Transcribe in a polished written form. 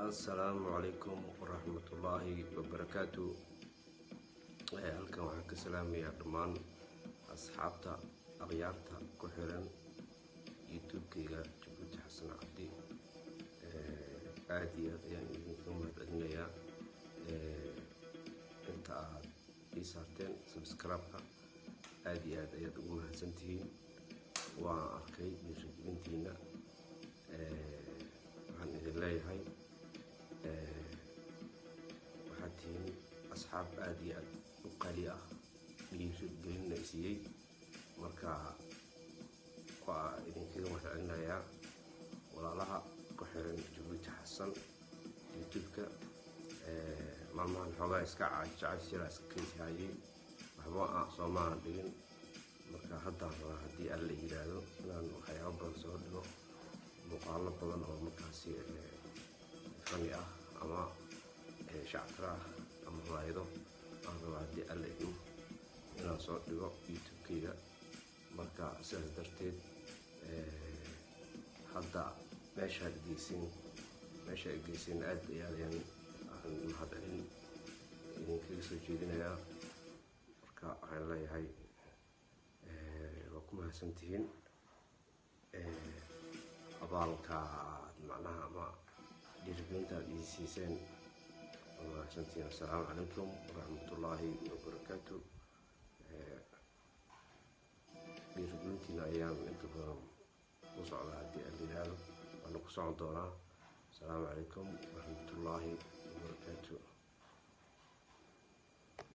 السلام عليكم ورحمة الله وبركاته. halkan waxaan ka salaamayaa dhammaan asxaabta akhyaarta ku xiran youtube-kayga Jabuuti Xasan Cabdi. aad iyo aad ayaan idinka mahadcelinayaa inta aad ii saarteen subscribe-ka. aad iyo aad ayaad ugu mahadsantihiin. waan arkay dhiirigelintiina. waxaan idin leeyahay waxaad tihiin asxaab aad iyo aad u qaali ah, dhiirigelinna siiyey. marka waa idinkaga mahadcelinayaa walaalaha ku xiran Jabuuti Xasan youtube-ka. maalmahan xoogaa iska jecel iska kaysahayay, waxba soomaan dhigin. marka haddaan rabaa haddii alla yiraahdo inaan waxyaabo badan soo dhigo, muuqaalo badan oo markaasi fani ah ama shactira ah ama raayado aan rabaa haddii alla idmo inaan soo dhigo youtube-kayga. marka sidaas darteed hadda meeshaad geysin aad iyo aad ayaan mahadcelin idinkaga soo jeedinayaa. marka waxaan leeyahay waa ku mahadsantihiin abaalka macnaha ama dhiirigelinta aad ii siiseen. waa mahadsantihiin. assalaamu calaykum waraxmatullaahi wabarakaatu. dhiirigelintiina ayaan inta badan ku socdaa haddii aan yiraahdo waana ku socon doonaa. assalaamu calaykum waraxmatullaahi wabarakaatu.